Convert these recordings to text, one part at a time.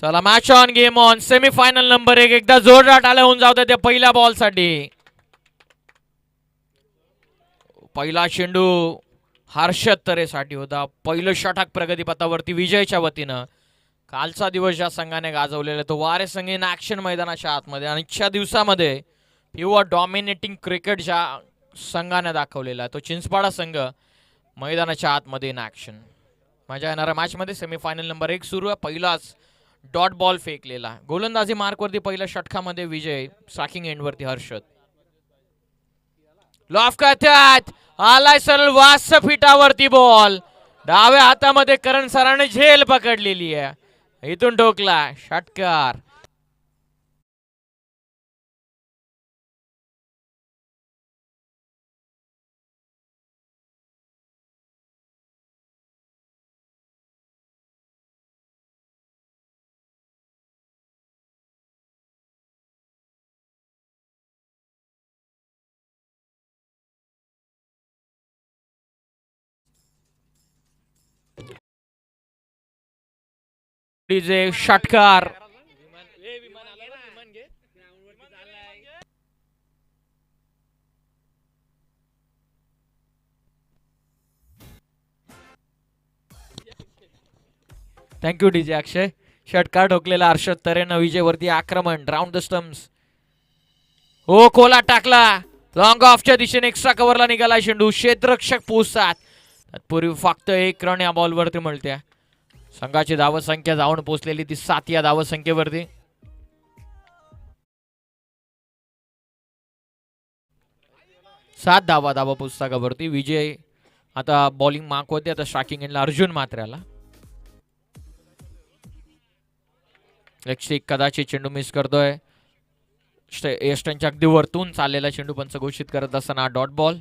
चला match on game on semifinal number 1 एकदा जोरदार टाळ्या होऊन जाऊ त्या पहिल्या बॉल साठी. पहिला चेंडू हर्षद तरेसाठी होता. पहिलं षटक प्रगतीपथावरती विजयच्या वतीनं. कालचा दिवस ज्या संघाने गाजवलेला तो वारे संघ इन ॲक्शन मैदानाच्या आतमध्ये आणि आजच्या दिवसामध्ये प्युअर डॉमिनेटिंग क्रिकेट ज्या संघाने दाखवलेला आहे तो चिंचपाडा संघ मैदानाच्या आतमध्ये इन ॲक्शन. मजा येणाऱ्या मॅचमध्ये सेमीफायनल नंबर 1 सुरू आहे. पहिलाच डॉट बॉल फेकलेला. गोलंदाजी मार्कवरती पहिल्या षटकामध्ये विजय. स्ट्रायकिंग एंडवरती हर्षद. लॉफ करतात आलाय सरळ वास फिटावरती बॉल. डाव्या हातामध्ये करण सराने झेल पकडलेली आहे. इथून ठोकला षटकार. डीजे षटकार. थँक्यू डीजे अक्षय. षटकार ठोकलेला हर्षद तरेनं विजयवरती आक्रमण. Round the stumps. हो कोला टाकला. लॉंग ऑफच्या दिशेने एक्स्ट्रा कव्हरला निघाला चेंडू. क्षेत्ररक्षक पोहोचतात. तत्पूर्वी फक्त 1 रन या बॉलवरती मिळते. संघाची धावसंख्या जाऊन पोहोचलेली ती 7 या धावसंख्येवरती. सात धावा पुस्तकावरती. विजय आता बॉलिंग मार्क होते. आता स्ट्रायकिंग एंडला अर्जुन मात्र्याला. कदाचित चेंडू मिस करतोय. एस्टनच्या अगदी वरतून चाललेला चेंडू पंच घोषित करत असताना डॉट बॉल.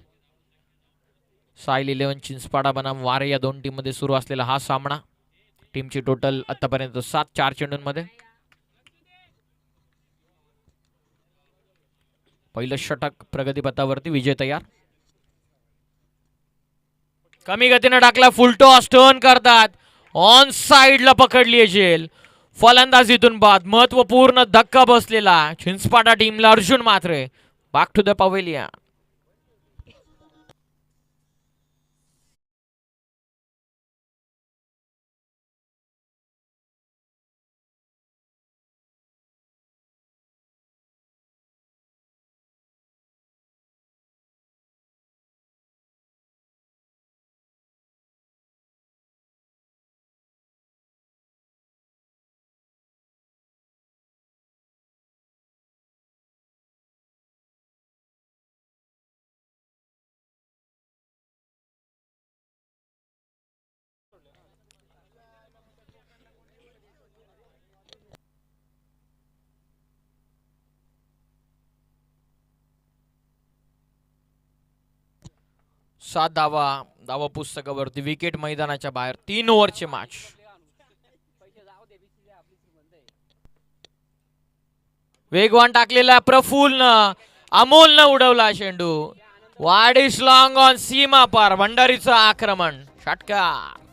साईल 11 चिंचपाडा बनाम वारे या दोन टीम मध्ये सुरू असलेला हा सामना. टीमची टोटल आतापर्यंत 7 4 चेंडूंमध्ये. पहिलं षटक प्रगतीपथावरती. विजय तयार. कमी गतीने टाकला. फुल टॉस टर्न करतात. ऑन साइडला पकडली आहे झेल. फलंदाजीतून बाद. महत्वपूर्ण धक्का बसलेला चिंचपाडा टीमला. अर्जुन मात्रे बॅक टू द पवेलियन. सात धावा पुस्तकावरती. विकेट मैदानाच्या बाहेर. 3 ओव्हरची मॅच. वेगवान टाकलेला प्रफुल्लनं अमोलनं उडवला चेंडू. वाईड इज लॉंग ऑन सीमा पार. भंडारीचं आक्रमण. षटकार.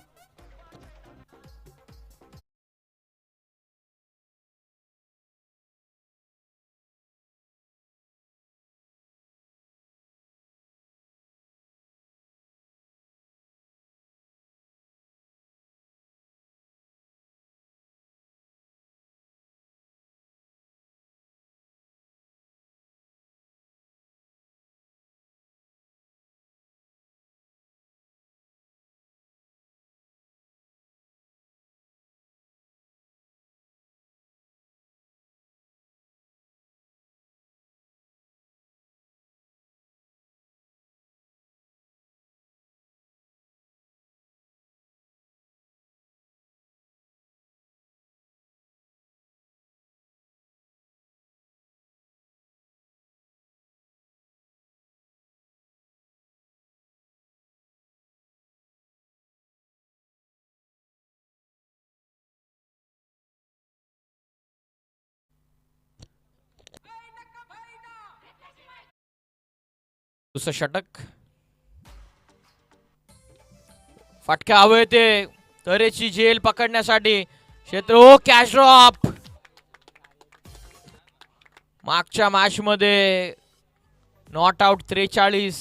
दुसरं षटक. फटका हवे ते तरेची झेल पकडण्यासाठी क्षेत्र ओ कॅच ड्रॉप. मागच्या मॅच मध्ये नॉट आउट 43.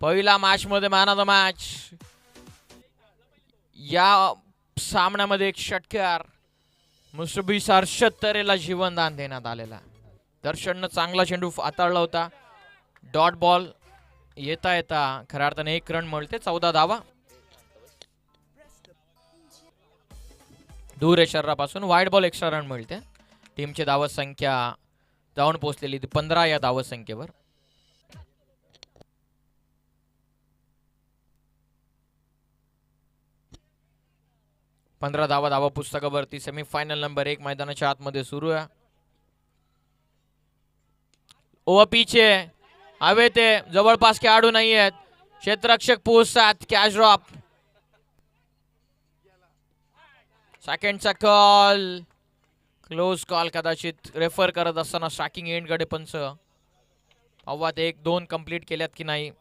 पहिला मॅच मध्ये मॅन ऑफ द मॅच. या सामन्यामध्ये एक षटकार मुस्तफिज हर्षद तरेला जीवनदान देण्यात आलेला. दर्शननं चांगला चेंडू हाताळला होता. डॉट बॉल येता येता खऱ्या अर्थाने 1 रन मिळते. 14 धावा. दूर शरीरापासून वाईट बॉल एक्स्ट्रा रन मिळते. टीमची धावत संख्या जाऊन पोहोचलेली 15 या धावत संख्येवर. धावा पुस्तकावरती सेमीफायनल नंबर 1 मैदानाच्या आतमध्ये सुरू आहे. ओव्हर पीछे हवे ते जवळपास खेळाडू नाही आहेत. क्षेत्ररक्षक पोहोचतात. Catch drop. सेकंडचा कॉल. क्लोज कॉल कदाचित रेफर करत असताना स्ट्रायकिंग एंड कडे पंच. अव्वात 1-2 कंप्लीट केल्यात की नाही.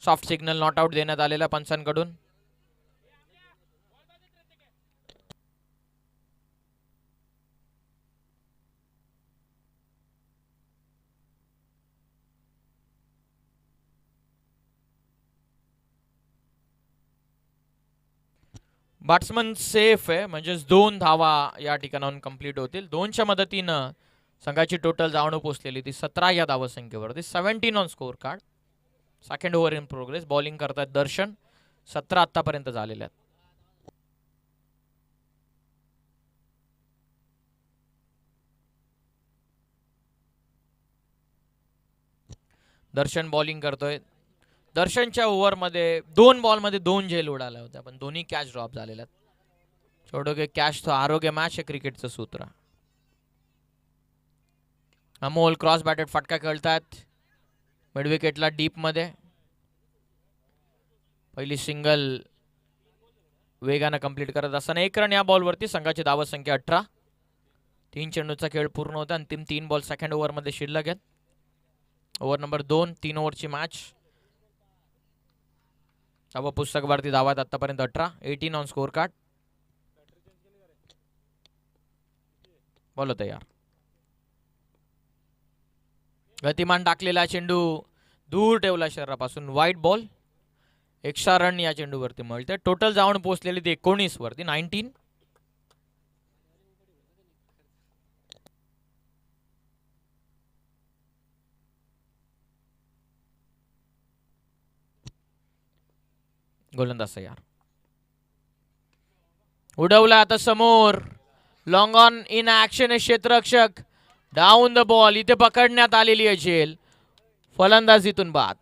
सॉफ्ट सिग्नल नॉट आउट देण्यात आलेला पंचांकडून. बॅट्समन सेफ आहे म्हणजेच 2 धावा या ठिकाणाहून कंप्लीट होतील. 2च्या मदतीनं संघाची टोटल जाऊन पोहोचलेली ती 17 या धावा संख्येवरती. 17 on score card. Second over in progress. Bowling करतात दर्शन. 17 आतापर्यंत झालेल्या आहेत. दर्शन बॉलिंग करतोय. दर्शनच्या ओव्हरमध्ये 2 बॉलमध्ये 2 झेल उडाल्या होत्या पण दोन्ही कॅच ड्रॉप झालेल्या आहेत. छोटो के कॅच तो आरोग्य मॅच आहे क्रिकेटचं सूत्र. अमोल क्रॉस बॅटेड फटका खेळतात मिड विकेटला डीप मध्ये. पहिली सिंगल वेगानं कंप्लीट करत असताना 1 रन या बॉलवरती. संघाची धावत संख्या 18. 3 चेंडूचा खेळ पूर्ण होता. अंतिम 3 बॉल सेकंड ओव्हरमध्ये शिल्लक आहेत. ओव्हर नंबर 2 3 ओव्हरची मॅच. धावा पुस्तकावरती धावात आतापर्यंत 18. 18 ऑन स्कोर कार्ड. बोलो तयार. गतिमान टाकलेला चेंडू दूर ठेवला शरीरापासून. वाईट बॉल. एक्स्ट्रा रन या चेंडूवरती मिळते. टोटल जाऊन पोहोचलेली ती 19 वरती. 19. गोलंदाज तयार. उडवला आता समोर. Long on in action. क्षेत्ररक्षक डाऊन द बॉल. इथे पकडण्यात आलेली आहे झेल. फलंदाजीतून बाद.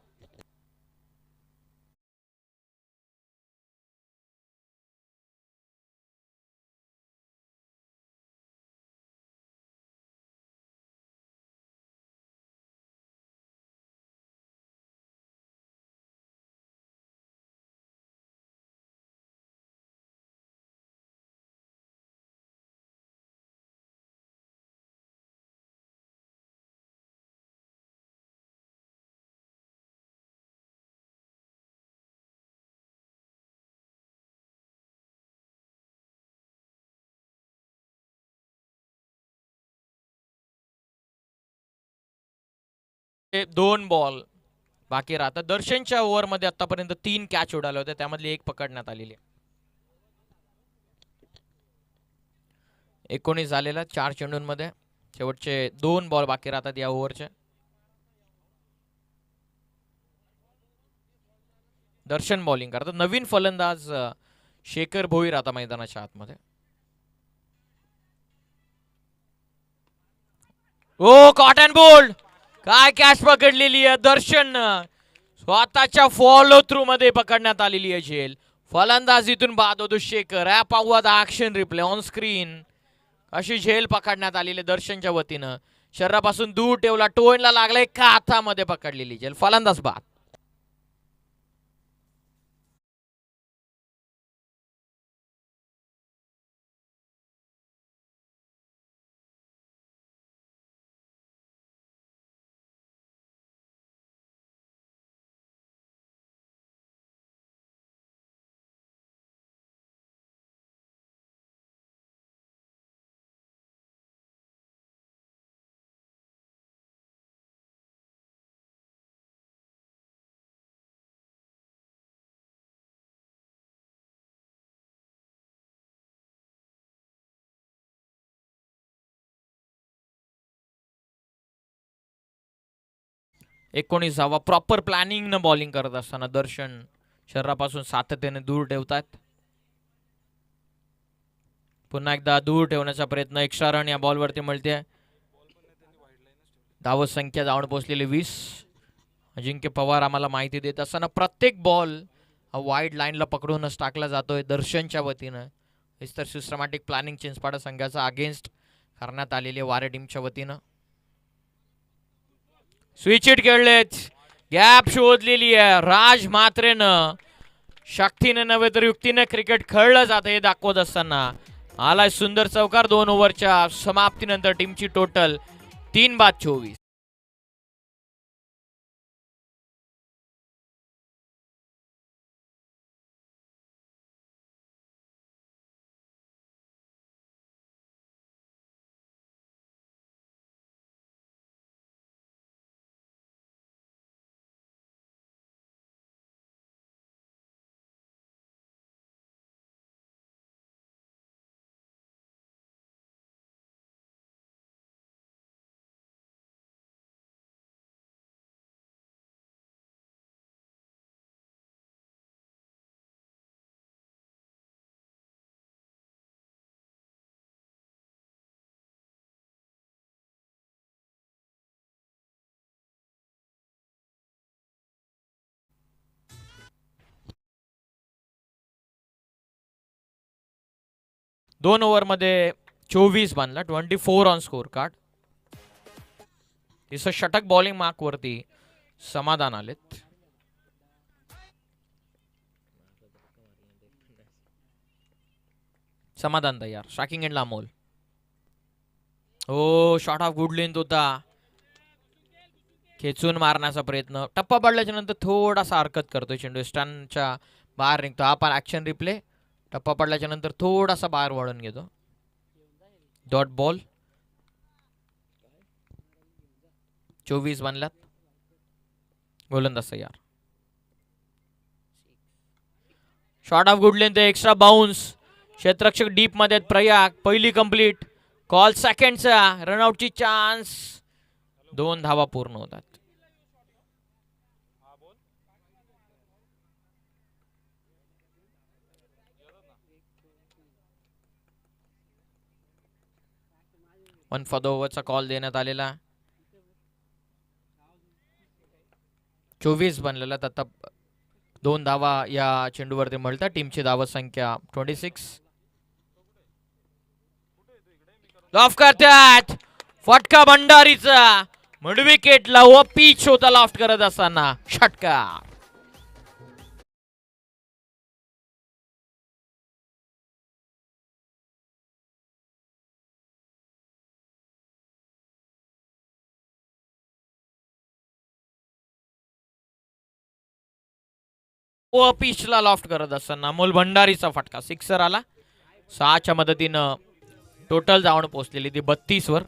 दोन बॉल बाकी राहतात. दर्शनच्या ओव्हरमध्ये आतापर्यंत 3 कॅच उडाल्या होत्या त्यामधली 1 पकडण्यात आलेली. 19 झालेला 4 चेंडूंमध्ये. शेवटचे 2 बॉल बाकी राहतात या ओव्हरचे. दर्शन बॉलिंग करतात. नवीन फलंदाज शेखर भोईर आता मैदानाच्या आतमध्ये. ओ कॉटन बोल्ड. काय कॅच पकडलेली आहे दर्शन. स्वतःच्या फॉलो थ्रू मध्ये पकडण्यात आलेली आहे झेल. फलंदाजीतून बाद होतो शेखर. ॲप पाहूया ऍक्शन रिप्ले ऑन स्क्रीन. अशी झेल पकडण्यात आलेली दर्शनच्या वतीनं. शरीरापासून दूर ठेवला. टोनला लागलाय का हातामध्ये पकडलेली झेल. फलंदाज बाद. 19 धावा प्रॉपर प्लॅनिंग न बॉलिंग करत असताना दर्शन शरीरापासून सातत्याने दूर ठेवतात. पुन्हा एकदा दूर ठेवण्याचा प्रयत्न. एक्स्ट्रा रन या बॉलवरती मिळते. धाव संख्या जाऊन पोहोचलेली 20. अजिंक्य पवार आम्हाला माहिती देत असताना प्रत्येक बॉल हा वाईड लाईनला पकडूनच टाकला जातोय दर्शनच्या वतीनं. हेच तर सिस्टमॅटिक प्लॅनिंग चिंचपाडा संघाचा अगेन्स्ट करण्यात आलेली वारे टीमच्या वतीनं. स्विच इट खेळलेत. गॅप शोधलेली आहे राज म्हात्रेनं. शक्तीने नव्हे तर युक्तीने क्रिकेट खेळलं जातं हे दाखवत असताना आलाय सुंदर चौकार. 2 ओव्हरच्या समाप्तीनंतर टीमची टोटल 3/24. दोन ओव्हरमध्ये 24 बांधला. 24 ऑन स्कोर कार्ड. तिसं षटक बॉलिंग मार्क वरती समाधान आलेत. समाधान तयार. स्ट्रायकिंग एंडला अमोल. हो शॉट ऑफ गुड लेंथ होता. खेचून मारण्याचा प्रयत्न. टप्पा पडल्याच्या नंतर थोडासा हरकत करतोय चेंडू. स्टंपच्या बाहेर निघतो. हा पण ऍक्शन रिप्ले. टप्पा पडल्याच्या नंतर थोडासा बाहेर वळून घेतो. Dot ball. 24 बनल्यात. गोलंदाज तयार. Shot off good length. Extra bounce. क्षेत्ररक्षक डीप मध्ये प्रयाग. पहिली कंप्लीट. कॉल सेकंडचा. रनआउटची चान्स. 2 धावा पूर्ण होतात. वन फॉर द ओव्हरचा कॉल देण्यात आलेला. 24 बनलेला. आता 2 धावा या चेंडूवरती मिळतात. टीमची धावा संख्या 26. लॉफ्ट करतात. फटका भंडारीचा. मिड विकेटला व पिच होता लॉफ्ट करत असताना षटकार. व पिचला लॉफ्ट करत असताना अमोल भंडारीचा फटका. सिक्सर आला. 6च्या मदतीनं टोटल जाऊन पोहोचलेली ती 32 वर.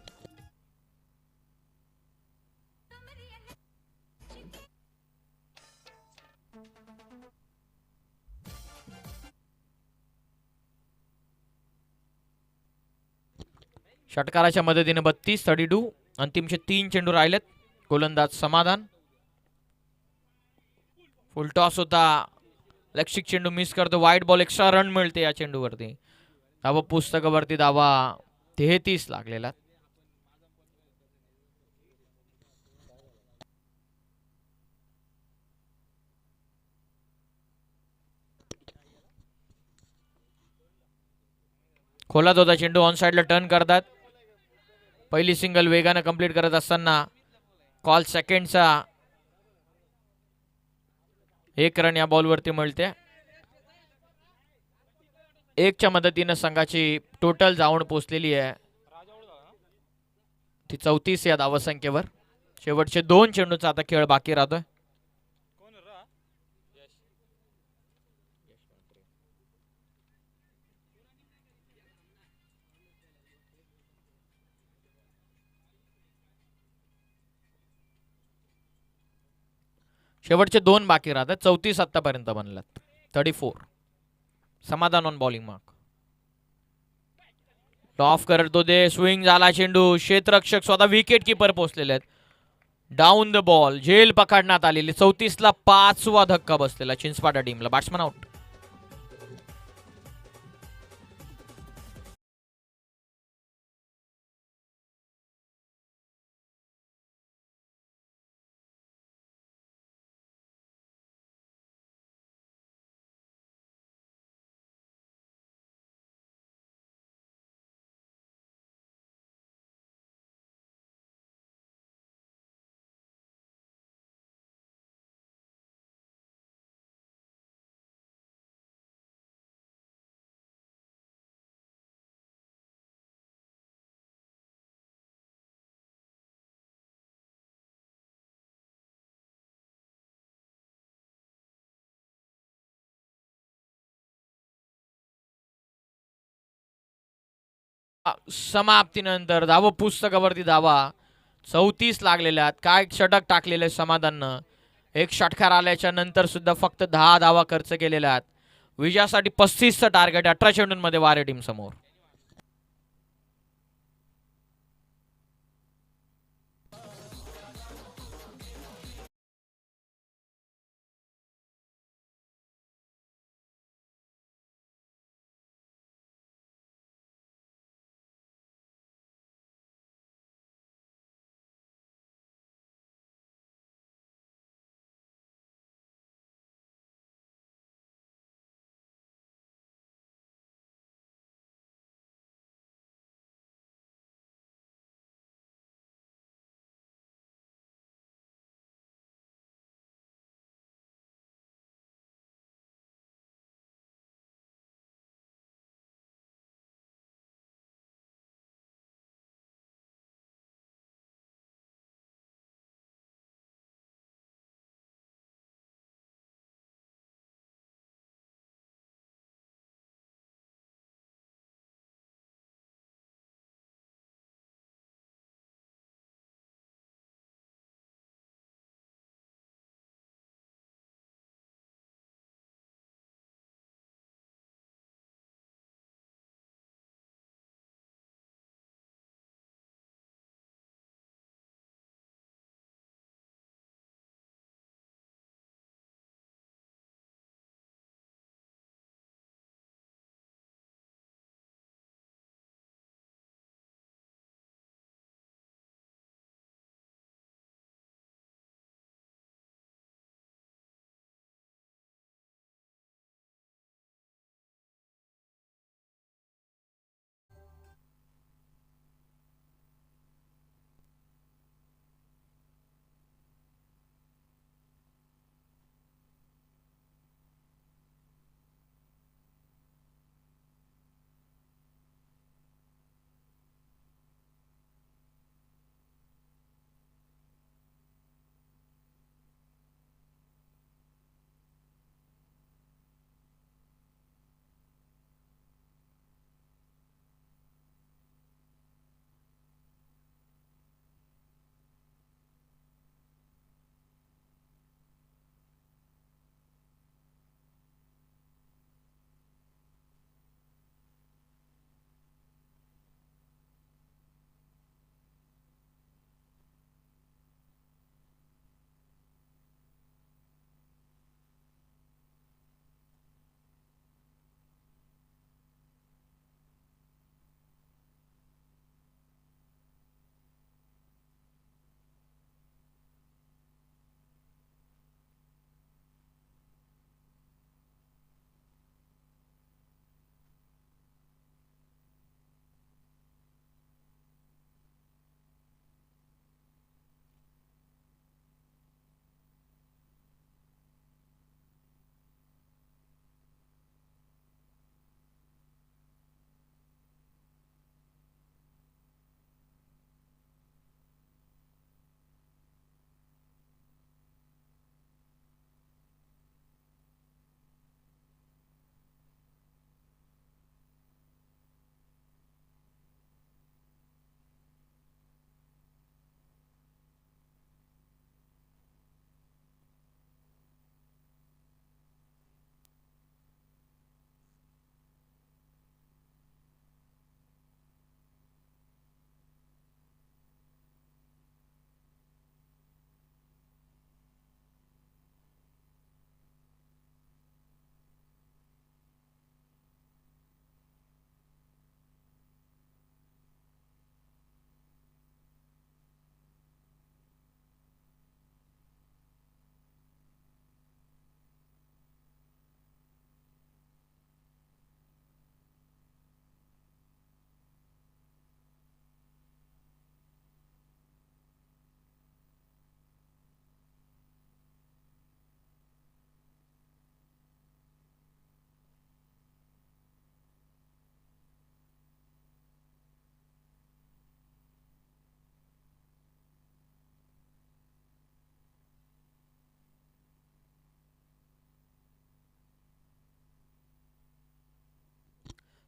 षटकाराच्या मदतीने 32. 32. अंतिमचे 3 चेंडू राहिलेत. गोलंदाज समाधान. फुल टॉस होता. लक्षिक चेंडू मिस करतो. वाईट बॉल. एक्स्ट्रा रन मिळते या चेंडूवरती. धावा पुस्तकावरती धावा 33 लागलेला. खोलात होता चेंडू. ऑन साइडला टर्न करतात. पहिली सिंगल वेगाने कंप्लीट करत असताना कॉल सेकंडचा. 1 रन या बॉलवरती मिळते. 1च्या मदतीनं संघाची टोटल जाऊन पोहोचलेली आहे ती 34 या धावसंख्येवर. शेवटचे 2 चेंडूचा आता खेळ बाकी राहतोय. शेवटचे 2 बाकी राहतात. 34 आतापर्यंत बनलात. 34. समाधान ऑन बॉलिंग मार्क. ऑफ करतो दे. स्विंग झाला चेंडू. क्षेत्ररक्षक स्वतः विकेट किपर पोहोचलेले आहेत. डाऊन द बॉल, झेल पकडण्यात आलेली. 34ला 5वा धक्का बसलेला चिंचपाटा टीमला. Batsman out. समाप्तीनंतर धाव पुस्तकावरती धावा 34 लागलेल्या आहेत. काय षटक टाकलेले समाधाननं. एक षटकार आल्याच्या नंतर सुद्धा फक्त 10 धावा खर्च केलेल्या आहेत. विजयासाठी 35चं टार्गेट 18 चेंडूंमध्ये वारे टीम समोर.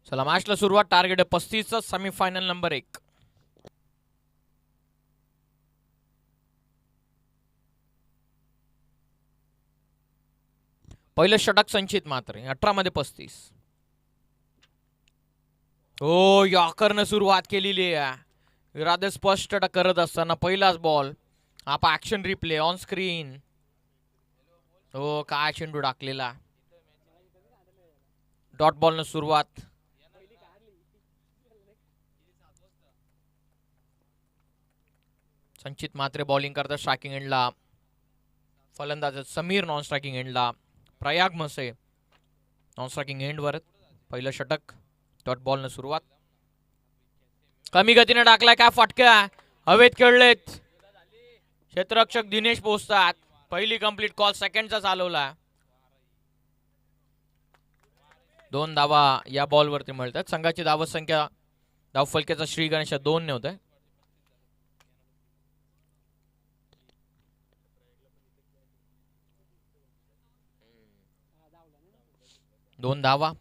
चला मॅचला सुरुवात. टार्गेट आहे 35चं, सेमीफायनल नंबर 1. पहिलं षटक संचित मात्रे 18 मध्ये 35. हो, यॉकरनं सुरुवात केलेली आहे. विराट स्पष्ट करत असताना पहिलाच बॉल. आता ऍक्शन रिप्ले ऑन स्क्रीन. हो, काय चेंडू टाकलेला. डॉट बॉलनं सुरुवात. संचित मात्रे बॉलिंग करतात स्ट्रायकिंग एंडला. फलंदाज समीर नॉन स्ट्रायकिंग एंडला. प्रयाग मसे नॉन स्ट्रायकिंग एंडवर. पहिलं षटक. डॉट बॉलनं सुरुवात. कमी गतीने टाकलाय. काय फटका हवेत खेळलेत. क्षेत्ररक्षक दिनेश पोहोचतात. पहिली कंप्लीट कॉल सेकंडचा चालवला. 2 धावा या बॉलवरती मिळतात. संघाची धाव संख्या धावफलकाचा श्री गणेश 2 ने होते. दोन धावा.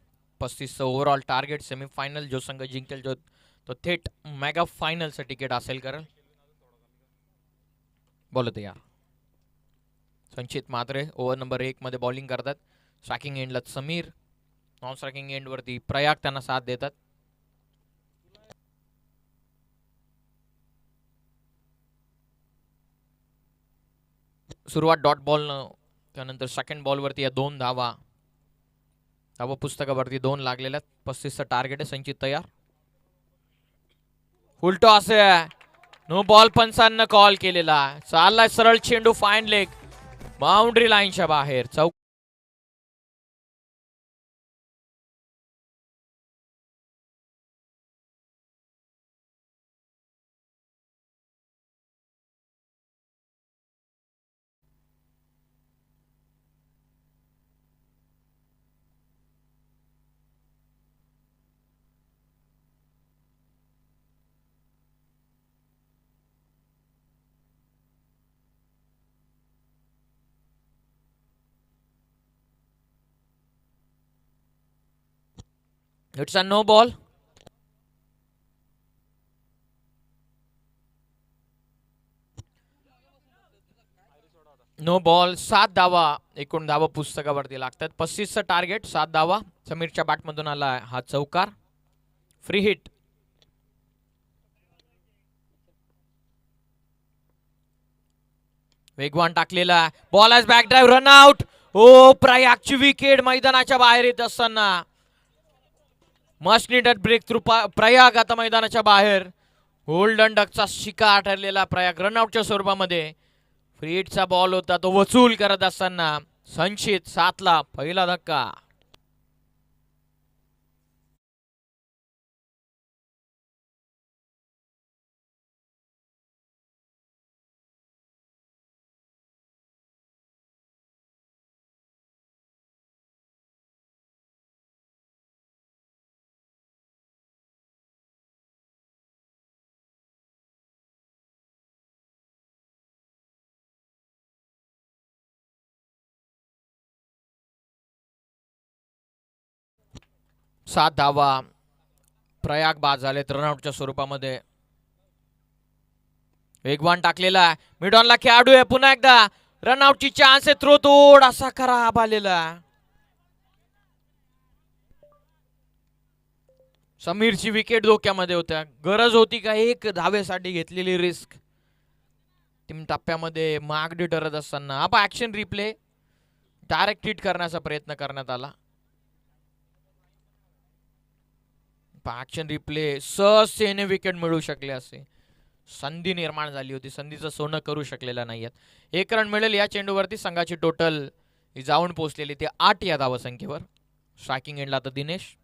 35चं ओव्हरऑल टार्गेट. सेमीफायनल जो संघ जिंकेल तो थेट मेगा फायनलचं तिकीट हासिल करेल. बोलत यार. संचित मात्रे ओव्हर नंबर 1 मध्ये बॉलिंग करतात. स्ट्रायकिंग एंडला समीर. नॉन स्ट्रायकिंग एंडवरती प्रयाग त्यांना साथ देतात. सुरुवात डॉट बॉलनं. त्यानंतर सेकंड बॉलवरती या 2 धावा. धावा पुस्तकावरती 2 लागलेल्या. 35चं टार्गेट आहे. संचित तयार. उलटो असे नो बॉल पंचांना कॉल केलेला. चाललाय सरळ चेंडू फाईन लेग बाउंड्री लाईनच्या बाहेर. चौक. It's a no ball. No ball. 7 धावा एकूण धावा पुस्तकावरती लागतात. 35चं टार्गेट. 7 धावा. समीरच्या बॅटमधून आला हा चौकार. Free hit. वेगवान टाकलेला बॉल आज बॅक ड्राईव्ह रन आउट. ओ, प्रयागची विकेट मैदानाच्या बाहेर येत असताना must needed breakthrough. Prayag आता मैदानाच्या बाहेर. गोल्डन डकचा शिकार ठरलेला प्रयाग रनआउटच्या स्वरूपामध्ये. फ्री हिटचा बॉल होता तो वसूल करत असताना संचित 7ला पहिला धक्का. सात धावा प्रयाग बाद झालेत रनआउटच्या स्वरूपामध्ये. वेगवान टाकलेला मिडॉनला खेळाडू आहे. पुन्हा एकदा रनआउटची चान्स आहे. थ्रो थोडासा खराब आलेला. समीरची विकेट धोक्यामध्ये होत्या. गरज होती का एक धावेसाठी घेतलेली रिस्क. टीम टप्प्यामध्ये मागडी ठरत असताना आपण ऍक्शन रिप्ले डायरेक्ट हिट करण्याचा प्रयत्न करण्यात आला. ऍक्शन रिप्ले सहजतेने विकेट मिळू शकले असे संधी निर्माण झाली होती. संधीचं सोनं करू शकलेलं नाहीयेत. 1 रन मिळेल या चेंडूवरती. संघाची टोटल जाऊन पोहोचलेली ते 8 या धावसंख्येवर. स्ट्रायकिंग एंडला तर दिनेश.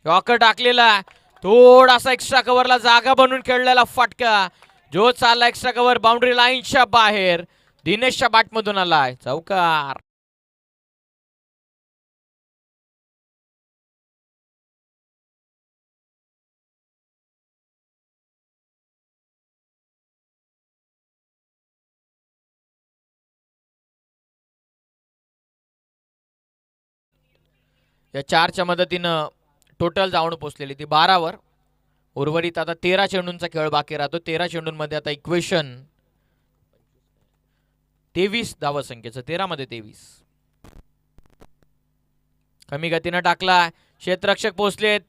यॉकर टाकलेला थोडासा एक्स्ट्रा कव्हरला जागा बनवून खेळलेला फटका जो चालला एक्स्ट्रा कव्हर बाउंड्री लाईनच्या बाहेर. दिनेशच्या बॅटमधून आलाय चौकार. या 4च्या मदतीनं टोटल जाऊन पोचलेली ती 12वर. उर्वरित आता 13 चेंडूंचा खेळ बाकी राहतो. 13 चेंडूंमध्ये आता इक्वेशन 23 धावसंख्येचं. 13 मध्ये 23. कमी गतीनं टाकला, क्षेत्ररक्षक पोहोचलेत,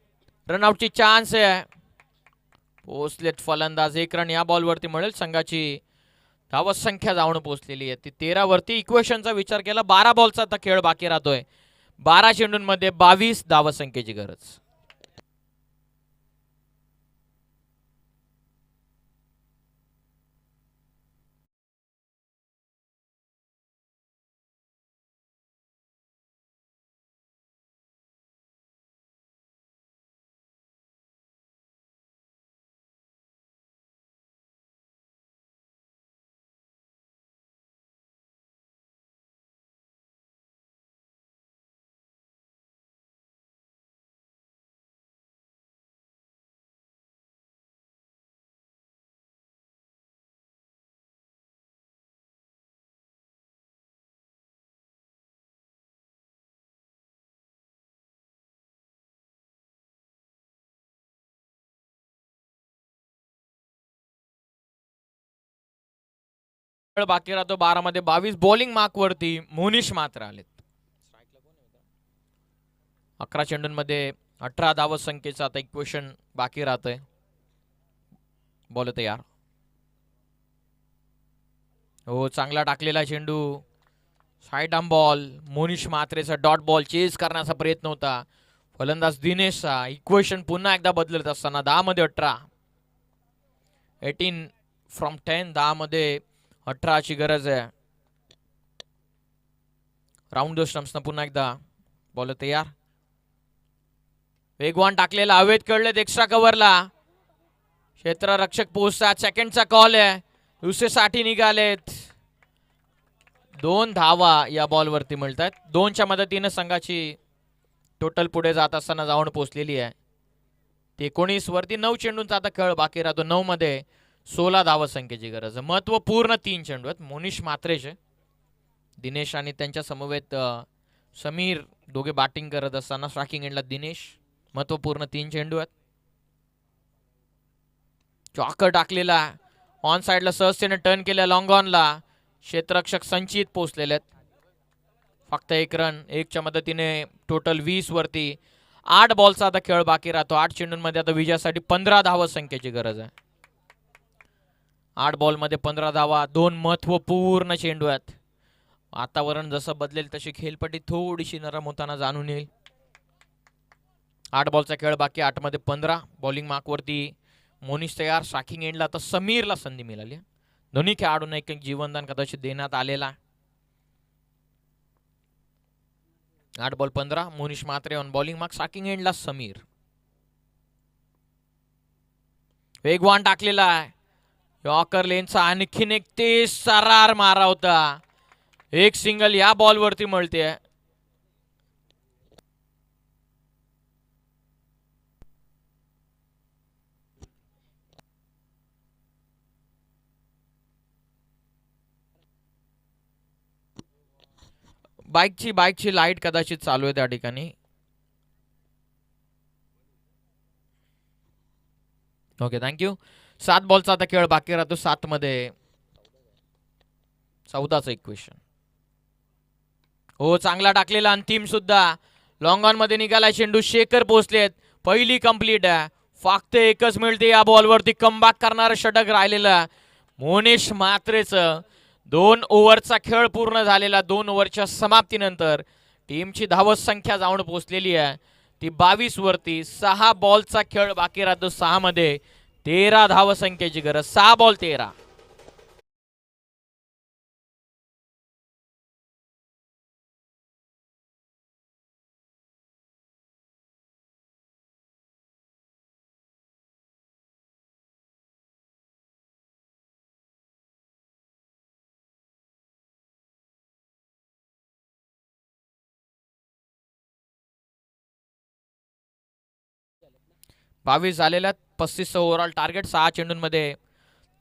रनआउटची चान्स आहे. पोहोचलेत फलंदाज. 1 रन या बॉलवरती मिळेल. संघाची धावसंख्या जाऊन पोहोचलेली आहे ती 13 वरती. इक्वेशनचा विचार केला 12 बॉलचा आता खेळ बाकी राहतोय. 12 चेंडूंमध्ये 22 धावसंख्येची गरज. खेळ बाकी राहतो. 12 मध्ये 22. बॉलिंग मार्क वरती मोनिश मात्र आलेत. 11 चेंडूंमध्ये 18 धावसंख्येचं आता इक्वेशन बाकी राहतंय. बॉल तयार. हो, चांगला टाकलेला चेंडू. Side arm ball. मोनिश मात्रेचा डॉट बॉल चेस करण्याचा प्रयत्न होता फलंदाज दिनेशचा. इक्वेशन पुन्हा एकदा बदलत असताना 10 मध्ये 18. 18 फ्रॉम 10. 10 मध्ये 18 ची गरज आहे. राऊंड द स्टंप्स पुन्हा एकदा. बॉल तयार. वेगवान टाकलेला, हवेत कळलेत एक्स्ट्रा कव्हरला. क्षेत्ररक्षक पोहोचतात. सेकंडचा कॉल आहे. दुसऱ्यासाठी निघालेत. 2 धावा या बॉलवरती मिळतात. 2च्या मदतीने संघाची टोटल पुढे जात असताना जाऊन पोहोचलेली आहे. 19 वरती 9 चेंडूंचा आता खेळ बाकी राहतो. 9 मध्ये 16 धावसंख्येची गरज आहे. महत्वपूर्ण 3 चेंडू आहेत. मोनिश मात्रेचे, दिनेश आणि त्यांच्या समवेत समीर दोघे बॅटिंग करत असताना स्ट्रायकिंग एंडला दिनेश. महत्वपूर्ण 3 चेंडू आहेत. चॉकर टाकलेला ऑन साइडला सहजतेने टर्न केल्या लॉंग ऑनला. क्षेत्ररक्षक संचित पोहोचलेले आहेत. फक्त 1 रन. 1च्या मदतीने टोटल 20 वरती. 8 बॉलचा आता खेळ बाकी राहतो. 8 चेंडूंमध्ये आता विजयासाठी 15 धावसंख्येची गरज आहे. 8 बॉलमध्ये 15 धावा. 2 महत्वपूर्ण चेंडू आहेत. वातावरण जसं बदलेल तशी खेळपट्टी थोडीशी नरम होताना जाणून येईल. 8 बॉलचा खेळ बाकी. 8 मध्ये 15. बॉलिंग मार्क वरती मोनिश तयार. स्ट्रायकिंग एंडला आता समीरला संधी मिळाली. दोन्ही खेळाडूंना एक जीवनदान कदाचित देण्यात आलेला. 8 ball 15. Monish Mhatre on bowling mark. Striking एंडला समीर. वेगवान टाकलेला आहे. यॉर्कर लेनचा आणखीन एक तेज सरार मारा होता. एक सिंगल या बॉलवरती मिळते. बाईकची लाईट कदाचित चालू आहे त्या ठिकाणी. Okay, thank you. 7 बॉलचा आता खेळ बाकी राहतो. 7 मध्ये 14चं इक्वेशन. हो, चांगला टाकलेला अंतिम सुद्धा. लॉंग ऑन मध्ये निघाला चेंडू. शेखर पोहोचलेत. पहिली कंप्लीट आहे. फक्त एकच मिळते या बॉलवरती. कमबॅक करणारं षटक राहिलेलं मोनिश मात्रेचं. 2 ओव्हरचा खेळ पूर्ण झालेला. 2 ओव्हरच्या समाप्तीनंतर टीमची धावसंख्या जाऊन पोहोचलेली आहे ती 22 वरती. 6 बॉलचा खेळ बाकी राहतो. 6 मध्ये 13 धावसंख्येची गरज. 6 बॉल 13. बावीस झालेल्या. 35 ओव्हरऑल टार्गेट. 6 चेंडूंमध्ये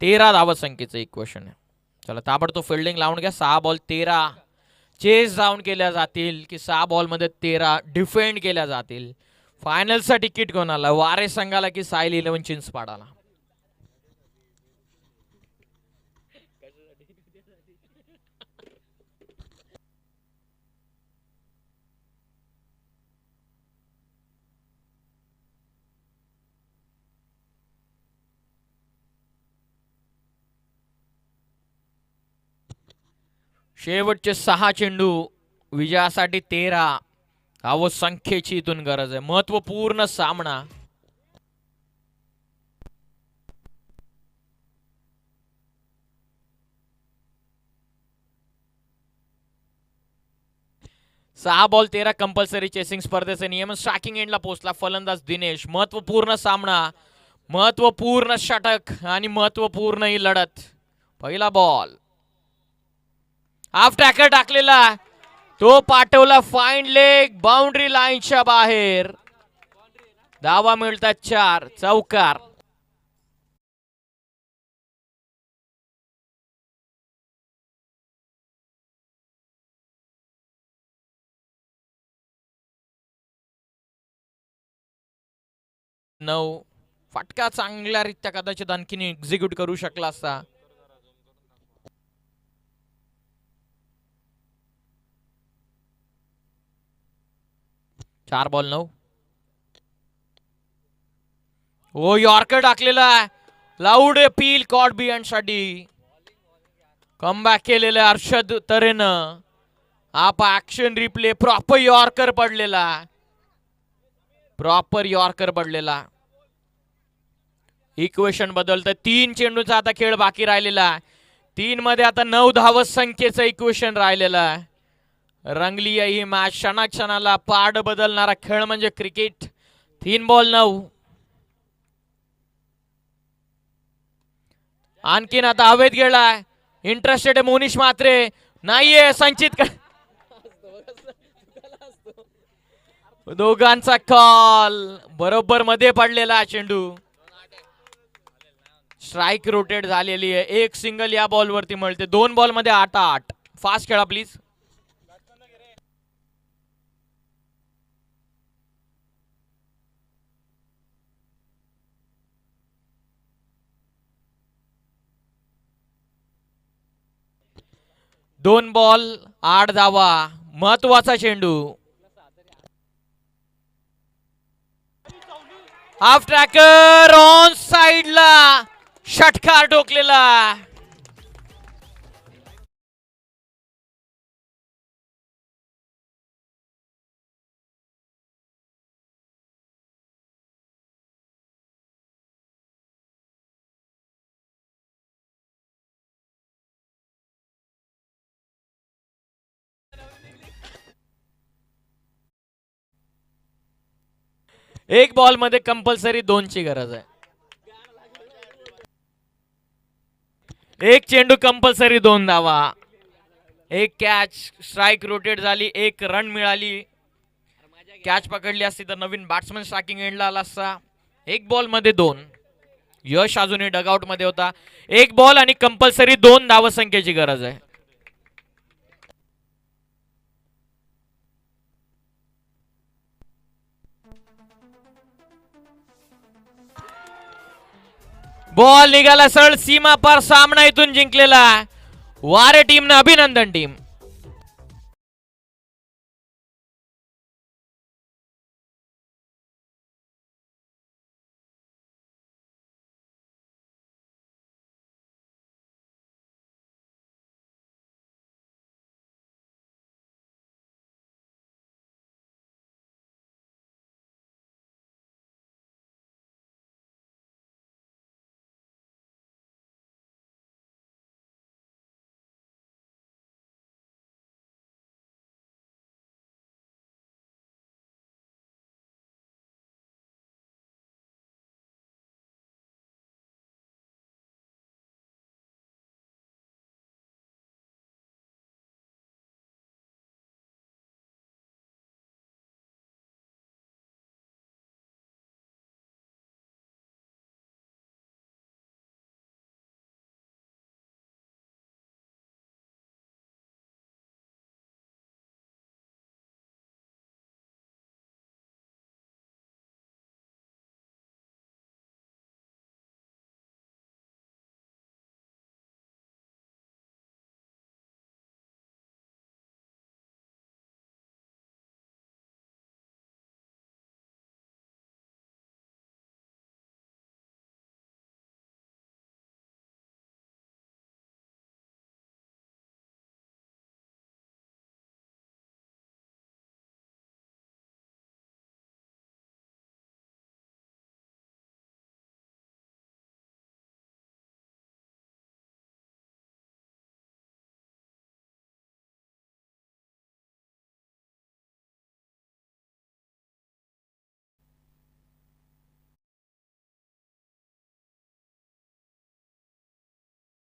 13 धावसंख्येचं इक्वेशन आहे. चला ताबडतोब फिल्डिंग लावून घ्या. 6 बॉल 13 चेस डाऊन केल्या जातील की 6 बॉलमध्ये 13 डिफेंड केल्या जातील. फायनलचा तिकीट कोणाला? वारे संघाला की साईल 11 चिंचपाडाला? शेवटचे 6 चेंडू विजयासाठी 13 संख्येची इथून गरज आहे. महत्वपूर्ण सामना. सहा बॉल 13 कंपल्सरी चेसिंग स्पर्धेचे नियमन स्ट्रायकिंग एंडला पोहोचला फलंदाज दिनेश. महत्वपूर्ण सामना, महत्वपूर्ण षटक आणि महत्वपूर्ण ही लढत. पहिला बॉल हाफ ट्रॅकर टाकलेला, तो पाठवला फाईन लेग, बाउंड्री लाईनच्या बाहेर. धावा मिळतात 4. चौकार. नऊ फटका चांगल्यारीत्या कदाचित आणखीन एक्झिक्यूट करू शकला असता. चार बॉल 9. ओ यॉर्कर टाकलेला, लाऊड अपील कॉट बियॉन्ड साठी. कमबॅक केलेला अर्षद तरेनं. आप ऍक्शन रिप्ले. प्रॉपर यॉर्कर पडलेला, प्रॉपर यॉर्कर पडलेला. इक्वेशन बदलतं. 3 चेंडूचा आता खेळ बाकी राहिलेला. 3 मध्ये आता 9 धावत संख्येचं इक्वेशन राहिलेला. रंगली ही मॅच. क्षणाक्षणाला पाड बदलणारा खेळ म्हणजे क्रिकेट. 3 बॉल 9. आणखीन आता हवेत गेलाय. इंटरेस्टेड आहे मोनिश मात्रे. नाहीये संचित. दोघांचा कॉल बरोबर मध्ये पडलेला चेंडू. स्ट्राइक रोटेट झालेली आहे. एक सिंगल या बॉल वरती मिळते. 2 बॉल मध्ये 8-8. फास्ट खेळा प्लीज. दोन बॉल 8 धावा. महत्वाचा चेंडू. हाफ ट्रॅकर ऑन साइडला षटकार ठोकलेला. एक बॉल मध्ये कंपल्सरी 2 ची गरज आहे. एक चेंडू कंपल्सरी 2 धावा. एक कॅच. स्ट्राइक रोटेट झाली. 1 रन मिळाली. कॅच पकडली असती तर नवीन बॅट्समन स्ट्रायकिंग एंडला आला असता. एक बॉल मध्ये 2. यश अजूनही डगआउट मध्ये होता. एक बॉल आणि कंपल्सरी 2 धावसंख्येची गरज आहे. बॉल निघाला सरळ सीमा पार. सामना इथून जिंकलेला वारे टीमनं. अभिनंदन टीम.